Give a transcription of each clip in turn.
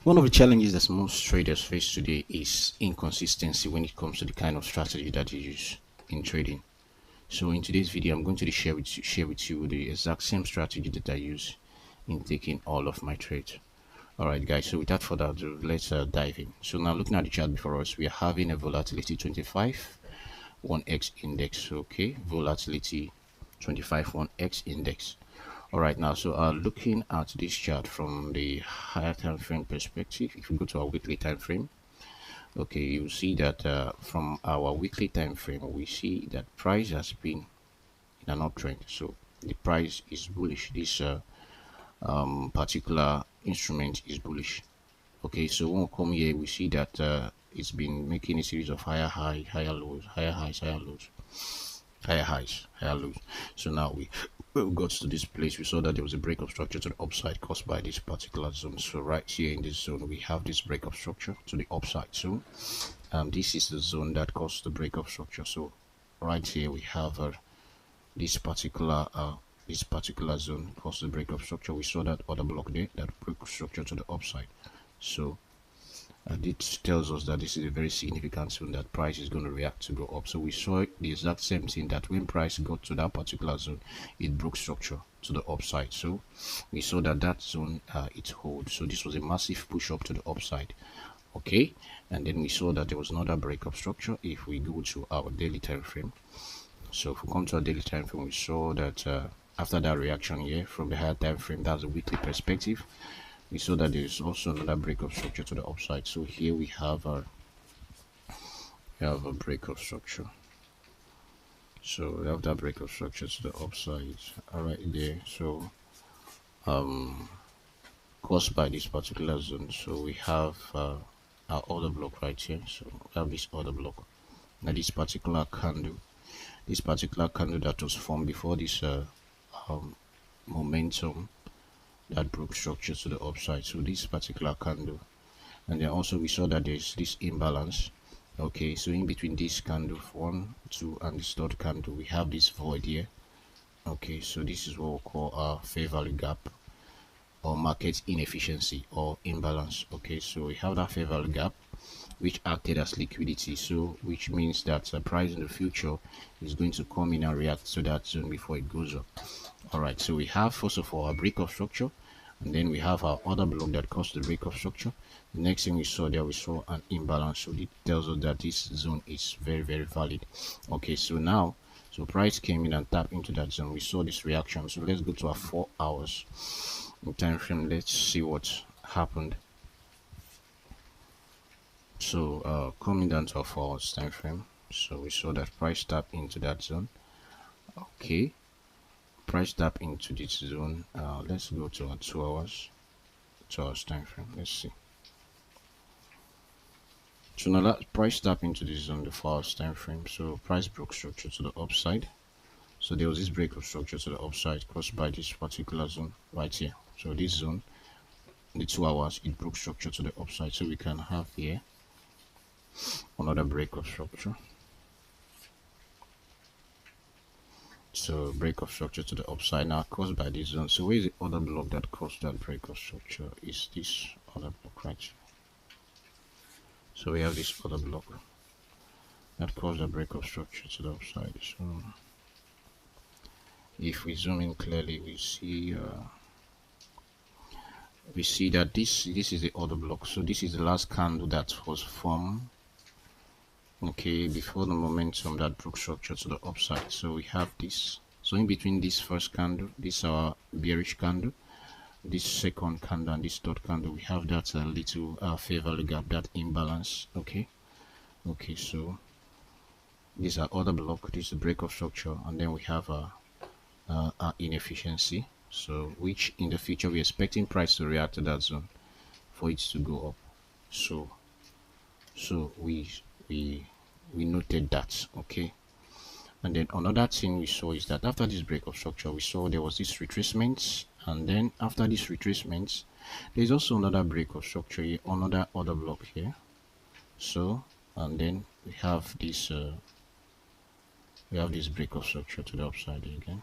One of the challenges that most traders face today is inconsistency when it comes to the kind of strategy that you use in trading. So in today's video, I'm going to share with you the exact same strategy that I use in taking all of my trades. Alright guys, so without further ado, let's dive in. So now looking at the chart before us, we are having a volatility 25 1x index. Okay, volatility 25 1x index. All right, now so looking at this chart from the higher time frame perspective, if we go to our weekly time frame, okay, you see that from our weekly time frame, we see that price has been in an uptrend. So the price is bullish. This particular instrument is bullish. Okay, so when we come here, we see that it's been making a series of higher high, higher lows, higher highs, higher lows, higher highs, higher lows. So now we got to this place. We saw that there was a break of structure to the upside caused by this particular zone. So right here in this zone, we have this break of structure to the upside. So this is the zone that caused the break of structure. So right here we have this particular zone caused the break of structure. We saw that other block there that break of structure to the upside. So it tells us that this is a very significant zone that price is going to react to go up. So we saw the exact same thing, that when price got to that particular zone, it broke structure to the upside. So we saw that that zone it holds. So this was a massive push up to the upside. Okay, and then we saw that there was another break of structure. If we go to our daily time frame, so if we come to our daily time frame, we saw that after that reaction here from the higher time frame, that's a weekly perspective, we saw that there is also another break of structure to the upside. So here we have a break of structure. So we have that break of structure to the upside right there. So caused by this particular zone. So we have our order block right here. So we have this order block. Now this particular candle that was formed before this momentum that broke structure to the upside. So this particular candle, and then also we saw that there's this imbalance. Okay, so in between this candle 1 2 and this third candle, we have this void here. Okay, so this is what we call a fair value gap or market inefficiency or imbalance. Okay, so we have that fair value gap which acted as liquidity, so which means that price in the future is going to come in and react to that zone before it goes up. All right, so we have first of all a break of structure, and then we have our other block that caused the break of structure. The next thing we saw there, we saw an imbalance, so it tells us that this zone is very, very valid. Okay, so now, so price came in and tapped into that zone. We saw this reaction. So let's go to our 4 hours time frame. Let's see what happened. So coming down to our 4 hours time frame, so we saw that price tap into that zone. Okay, price tap into this zone. Let's go to our 2 hours time frame. Let's see. So now that price tap into this zone, the 4 hours time frame, so price broke structure to the upside. So there was this break of structure to the upside caused by this particular zone right here. So this zone, the 2 hours, it broke structure to the upside. So we can have here another break of structure. So break of structure to the upside now caused by this zone. So where is the other block that caused that break of structure? Is this other block right here. So we have this other block that caused a break of structure to the upside. So if we zoom in clearly, we see that this is the other block. So this is the last candle that was formed, okay, before the momentum that broke structure to the upside. So we have this. So in between this first candle, this our bearish candle, this second candle, and this third candle, we have that little fair value gap, that imbalance. Okay, so these are other block. This is the break of structure, and then we have a inefficiency, so which in the future we're expecting price to react to that zone for it to go up. So we noted that. Okay, and then another thing we saw is that after this break of structure, we saw there was this retracement, and then after this retracement, there's also another break of structure here, another other block here. So and then we have this break of structure to the upside again.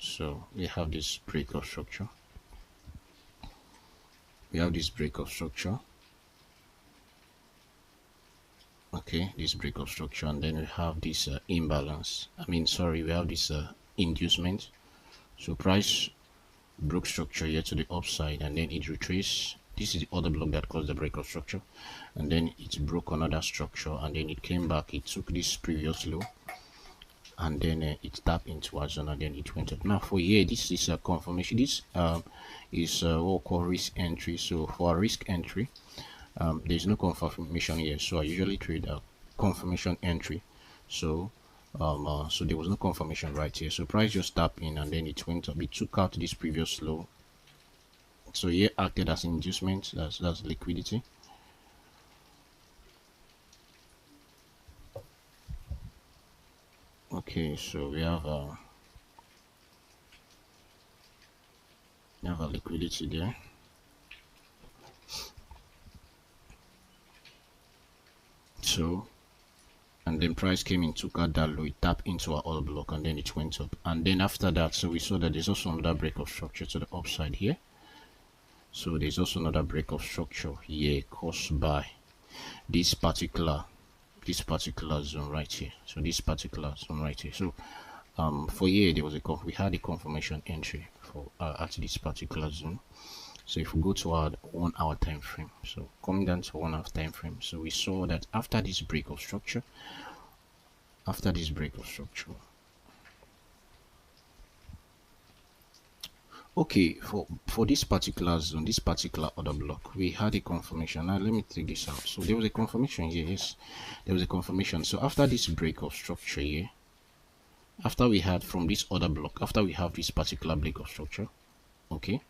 So we have this break of structure. we have this break of structure. Okay, this break of structure, and then we have this imbalance. We have this inducement. So price broke structure here to the upside, and then it retraced. This is the other block that caused the break of structure, and then it broke another structure, and then it came back. It took this previous low, and then it tapped into our zone, and then it went up. Now for here, this is a confirmation. This is what we call risk entry. So for a risk entry, there's no confirmation here, so I usually trade a confirmation entry. So so there was no confirmation right here, so price just tapped in and then it went up. It took out this previous low, so here acted as inducement. That's liquidity. Okay, so we have a liquidity there. So, and then price came in, took out that low, it tapped into our order block, and then it went up. And then after that, so we saw that there's also another break of structure to the upside here. So there's also another break of structure here caused by this particular zone right here. So this particular zone right here. So for here there was we had a confirmation entry for at this particular zone. So if we go to our 1 hour time frame, so coming down to 1 hour time frame, so we saw that after this break of structure, okay, for this particular zone, this particular order block, we had a confirmation. Now let me take this out. So there was a confirmation here. Yes, there was a confirmation. So after this break of structure here, after we had from this order block, after we have this particular break of structure, okay,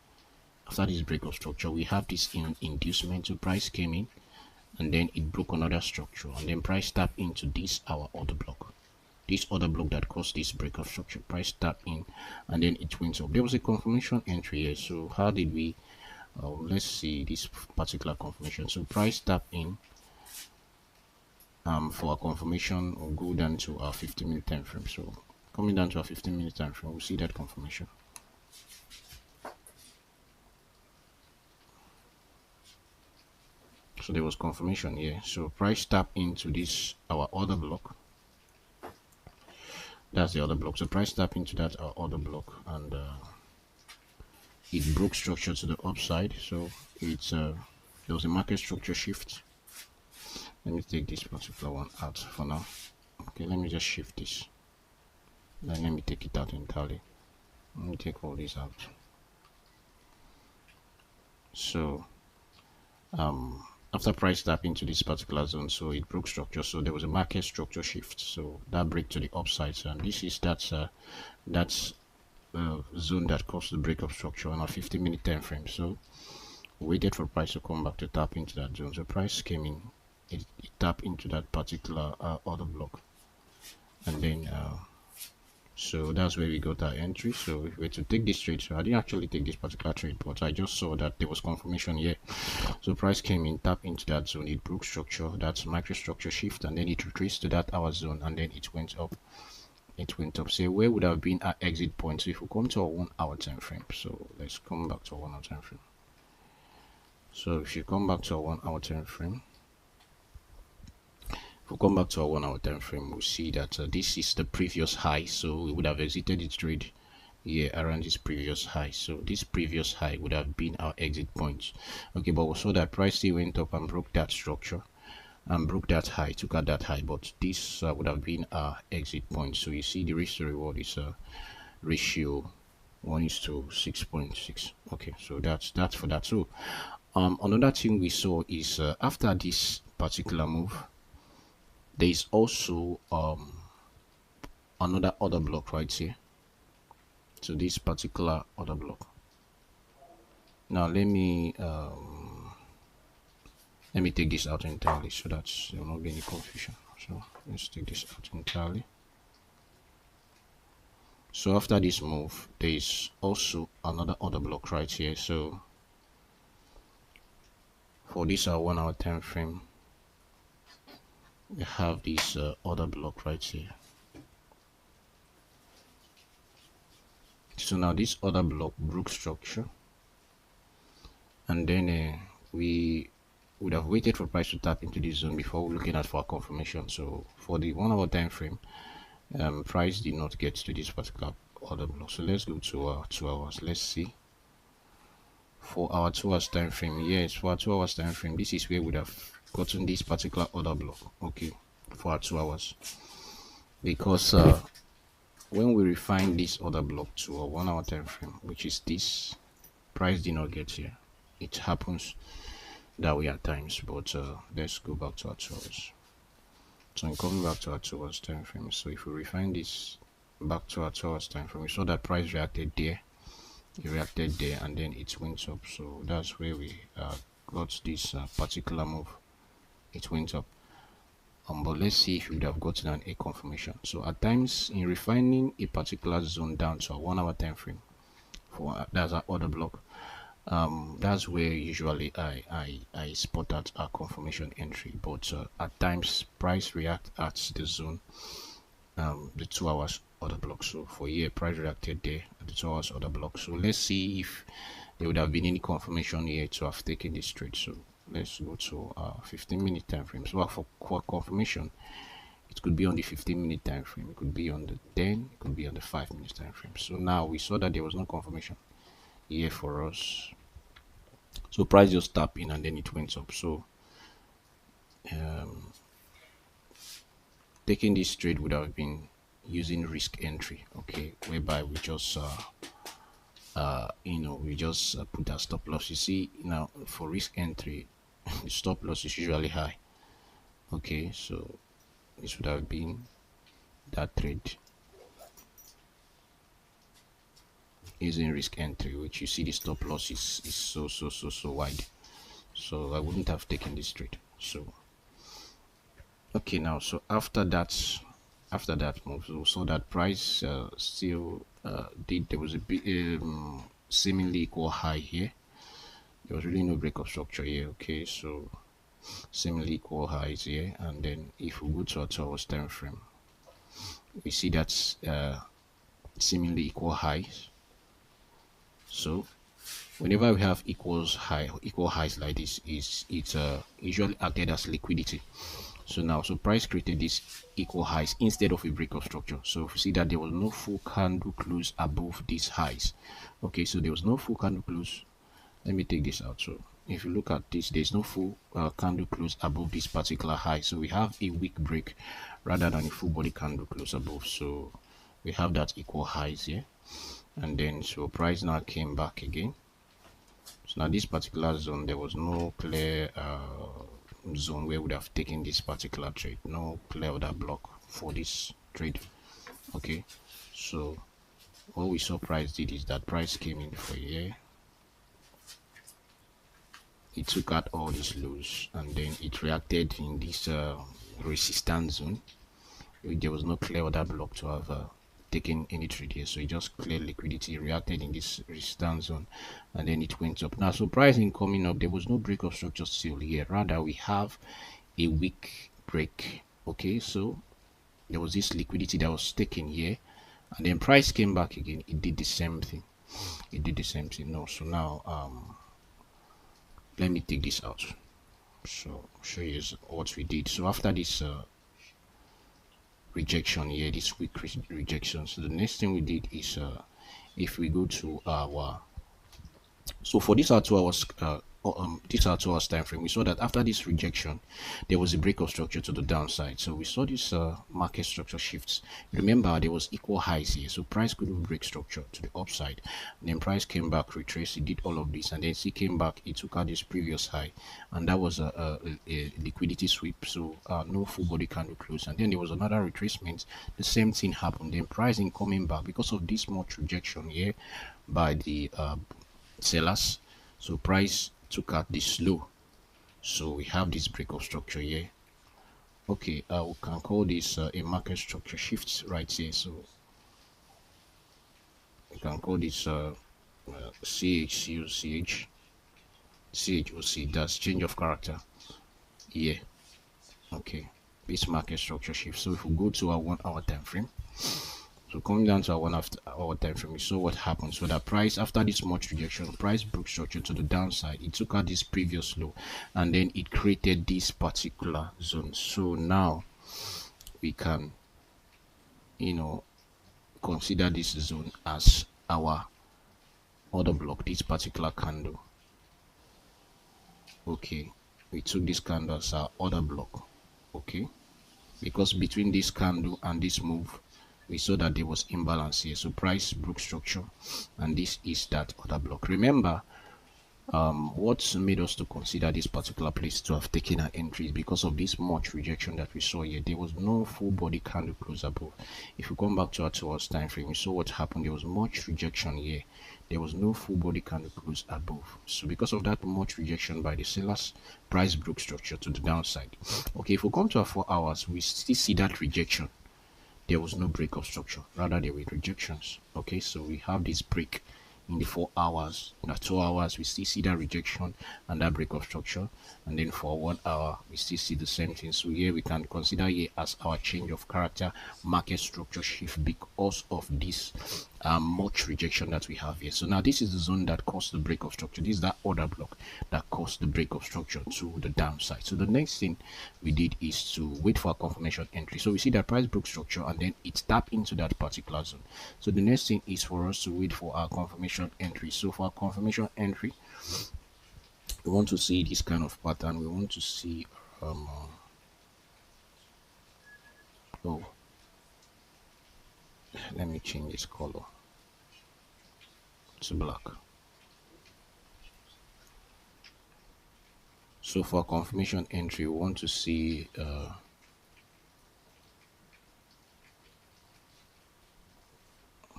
after this break of structure, we have this inducement. So price came in, and then it broke another structure, and then price tapped into this our order block. This other block that caused this break of structure, price tapped in, and then it went up. There was a confirmation entry here. So how did we let's see this particular confirmation. So price tapped in for a confirmation. We'll go down to our 15-minute time frame. So coming down to our 15-minute time frame, we'll see that confirmation. So there was confirmation here. So price tapped into this our order block. That's the other block. So price tapped into that other block, and it broke structure to the upside. So it's there was a market structure shift. Let me take this particular one out for now. Okay, let me just shift this. Then let me take it out entirely. Let me take all these out. So after price tap into this particular zone, so it broke structure, so there was a market structure shift, so that break to the upside. And this is that's zone that caused the break of structure on a 15-minute time frame. So we waited for price to come back to tap into that zone. So price came in, it tapped into that particular order block, and then so that's where we got our entry. So if we were to take this trade, so I didn't actually take this particular trade, but I just saw that there was confirmation here. So price came in, tapped into that zone, it broke structure, that's microstructure shift, and then it retraced to that hour zone, and then it went up. So where would have been our exit point? So if we come to a 1 hour time frame, so let's come back to a 1 hour time frame. So if you come back to a 1 hour time frame, if we come back to our 1 hour time frame, we'll see that this is the previous high. So we would have exited the trade here around this previous high. So this previous high would have been our exit point. Okay, but we saw that price still went up and broke that structure and broke that high, took out that high, but this would have been our exit point. So you see the risk to reward is a ratio 1:6.6. Okay, so that's for that. So another thing we saw is after this particular move, there is also another order block right here. So this particular order block. Now let me take this out entirely so that there will not be any confusion. So let's take this out entirely. So after this move, there is also another order block right here. So for this 1 hour time frame, we have this order block right here. So now this order block broke structure, and then we would have waited for price to tap into this zone before looking at for a confirmation. So for the 1 hour time frame, price did not get to this particular order block. So let's go to our 2 hours. Let's see for our 2 hours time frame. Yes, for our 2 hours time frame, this is where we would have gotten this particular order block. Okay, for our 2 hours, because when we refine this order block to a 1 hour time frame, which is this, price did not get here. It happens that way at times, but let's go back to our 2 hours. So in coming back to our 2 hours time frame, so if we refine this back to our 2 hours time frame, we saw that price reacted there, it reacted there, and then it went up. So that's where we got this particular move. It went up. But let's see if we would have gotten an A confirmation. So at times in refining a particular zone down to a 1 hour time frame, for that's our order block, that's where usually I spot out a confirmation entry. But at times price react at the zone, the 2 hours order block. So for here, price reacted there at the 2 hours order block. So let's see if there would have been any confirmation here to have taken this trade. So let's go to 15-minute time frame. So for confirmation, it could be on the 15-minute time frame, it could be on the 10, it could be on the 5-minute time frame. So now we saw that there was no confirmation here for us. So price just tapped in and then it went up. So taking this trade would have been using risk entry, okay, whereby we just we just put our stop loss. You see, now for risk entry, the stop loss is usually high. Okay, so this would have been that trade using risk entry, which you see the stop loss is so wide. So I wouldn't have taken this trade. So okay, now so after that move, we saw that price still did, there was a bit seemingly equal high here. There was really no breakup structure here. Okay, so seemingly equal highs here, and then if we go to our 2 hours time frame, we see that's seemingly equal highs. So whenever we have equal highs like this, it's usually acted as liquidity. So now, so price created this equal highs instead of a breakup structure. So if you see that there was no full candle close above these highs. Okay, so there was no full candle close. Let me take this out. So if you look at this, there's no full candle close above this particular high. So we have a weak break rather than a full body candle close above. So we have that equal highs here, and then so price now came back again. So now this particular zone, there was no clear zone where we would have taken this particular trade, no clear order block for this trade. Okay, so what we saw price did is that price came in for here, it took out all these lows, and then it reacted in this resistance zone. There was no clear order block to have taken any trade here, so it just cleared liquidity, reacted in this resistance zone, and then it went up. Now, so pricing coming up, there was no break of structure still here, rather we have a weak break. Okay, so there was this liquidity that was taken here, and then price came back again, it did the same thing. No, so now let me take this out, so show you what we did. So after this rejection here, this weak rejection, so the next thing we did is if we go to our, so for this 2 hours this 2 hours time frame, we saw that after this rejection there was a break of structure to the downside. So we saw this market structure shifts. Remember, there was equal highs here, so price couldn't break structure to the upside, and then price came back, retraced, it did all of this, and then it came back, it took out this previous high, and that was a liquidity sweep. So no full body candle close, and then there was another retracement, the same thing happened, then pricing coming back because of this much rejection here by the sellers. So price took out this low, so we have this break of structure here. Okay, we can call this a market structure shift right here. So we can call this CHoCH, CHoC, that's change of character here. Okay, this market structure shift. So if we go to our 1 hour time frame, So coming down to our 1 hour time frame, we saw what happened. So that price, after this much rejection, price broke structure to the downside. It took out this previous low, and then it created this particular zone. So now we can, consider this zone as our order block, this particular candle. Okay, we took this candle as our order block. Okay, because between this candle and this move, we saw that there was imbalance here. So price broke structure, and this is that order block. Remember, what made us to consider this particular place to have taken an entry is because of this much rejection that we saw here. There was no full body candle close above. If we come back to our 2 hours time frame, we saw what happened. There was much rejection here. There was no full body candle close above. So because of that much rejection by the sellers, price broke structure to the downside. Okay, if we come to our 4 hours, we still see that rejection. There was no break of structure, rather there were rejections. Okay, so we have this break in the 4 hours. In the 2 hours, we still see that rejection and that break of structure, and then for 1 hour we still see the same thing. So here we can consider here as our change of character, market structure shift, because of this much rejection that we have here. So now this is the zone that caused the break of structure. This is that order block that caused the break of structure to the downside. So the next thing we did is to wait for a confirmation entry. So we see that price broke structure and then it tapped into that particular zone. So the next thing is for us to wait for our confirmation entry. So for our confirmation entry, we want to see this kind of pattern. We want to see oh, let me change this color to black. So for confirmation entry, we want to see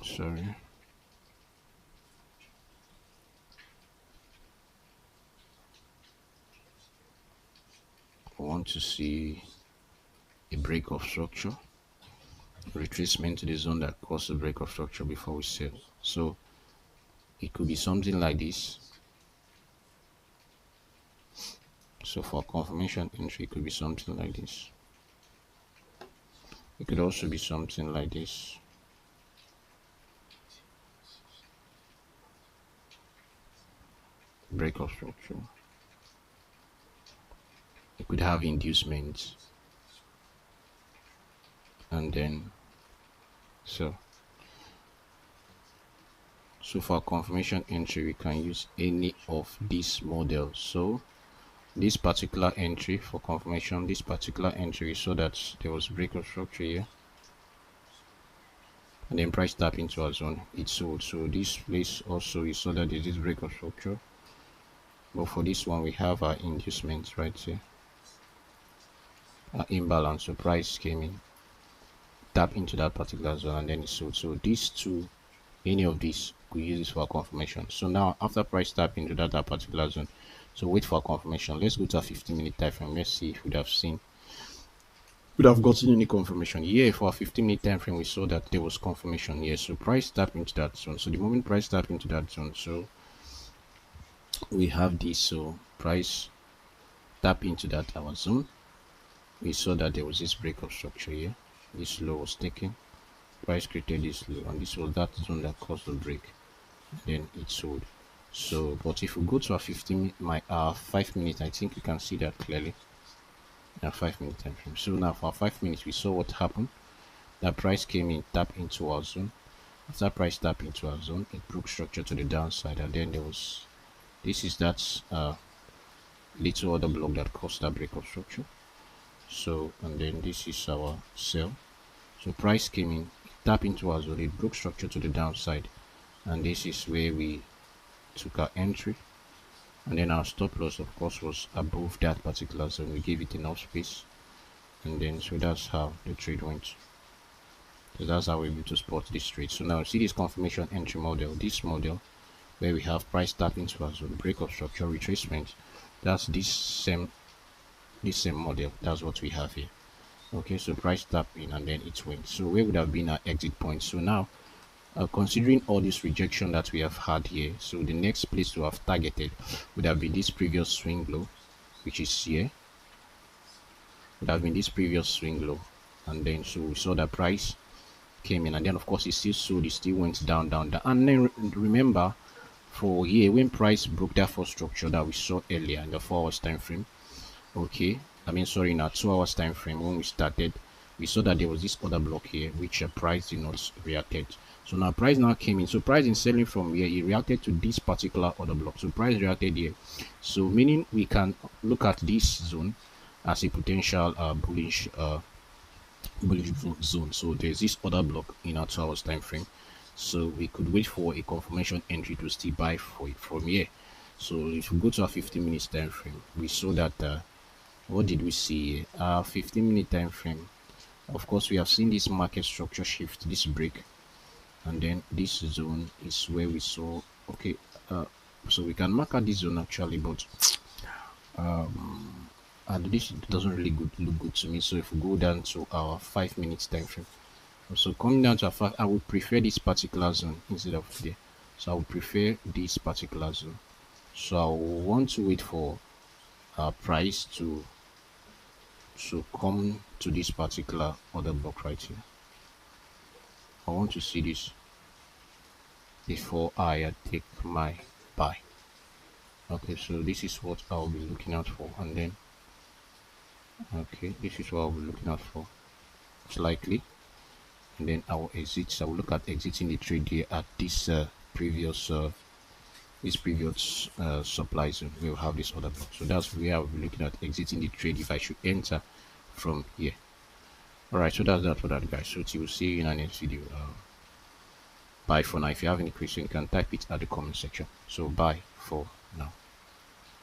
sorry, we want to see a break of structure, retracement to the zone that caused the break of structure before we sell. So it could be something like this. So for confirmation entry, it could be something like this. It could also be something like this. Break of structure. It could have inducements, and then so for confirmation entry, we can use any of these models. So this particular entry for confirmation, this particular entry, so that there was break of structure here, and then price tap into our zone, it sold. So this place also, we saw that there is break of structure, but for this one we have our inducements right here, our imbalance. So price came in, tap into that particular zone, and then it sold. So these two, any of these, we use this for confirmation. So now after price tap into that particular zone, so wait for confirmation. Let's go to a 15-minute time frame. Let's see if we'd have gotten any confirmation. Yeah, for a 15-minute time frame, we saw that there was confirmation. Yeah, so price tap into that zone. So the moment price tap into that zone, so we have this. So price tap into that our zone. We saw that there was this break of structure here. This low was taken. Price created this low, and this was that zone that caused the break. Then it sold. So, but if we go to a 5 minutes, I think you can see that clearly. A 5 minute time frame. So now for 5 minutes, we saw what happened. That price came in, tap into our zone. After price tap into our zone, it broke structure to the downside, and then there was this is that little other block that caused that break of structure. So, and then this is our sell. So price came in, tap into our zone, it broke structure to the downside, and this is where we took our entry. And then our stop loss, of course, was above that particular zone. We gave it enough space, and then so that's how the trade went. So that's how we're able to spot this trade. So now see this confirmation entry model, this model where we have price tap into our zone, break of structure, retracement. That's this same model. That's what we have here. Okay, so price tap in and then it went. So where would have been our exit point? So now considering all this rejection that we have had here, so the next place to have targeted would have been this previous swing low, which is here. Would have been this previous swing low, and then so we saw the price came in, and then of course it still sold, it still went down, down, down. And then remember, for here when price broke that first structure that we saw earlier in the 4 hours time frame, okay, I mean sorry, in our 2 hours time frame when we started, we saw that there was this other block here which price did not reacted. So now price now came in. So price in selling from here, it reacted to this particular other block. So price reacted here. So meaning we can look at this zone as a potential bullish zone. So there's this other block in our 2 hours time frame. So we could wait for a confirmation entry to still buy for it from here. So if we go to our 15 minutes time frame, we saw that what did we see here? Our 15-minute time frame. Of course, we have seen this market structure shift, this break, and then this zone is where we saw. Okay, so we can mark out this zone actually, but and this doesn't really look good to me. So if we go down to our 5 minutes time frame, so coming down to our 5, I would prefer this particular zone instead of there. So I would prefer this particular zone. So I want to wait for our price to come to this particular other block right here. I want to see this before I take my buy. Okay, so this is what I'll be looking out for, and then okay, this is what I'll be looking out for slightly, and then I will exit. So I will look at exiting the trade here at this previous supply zone. We'll have this other block, so that's where I'll be looking at exiting the trade if I should enter from here. All right, so that's that for that, guys. So we'll see you in our next video. Bye for now. If you have any question, you can type it at the comment section. So bye for now.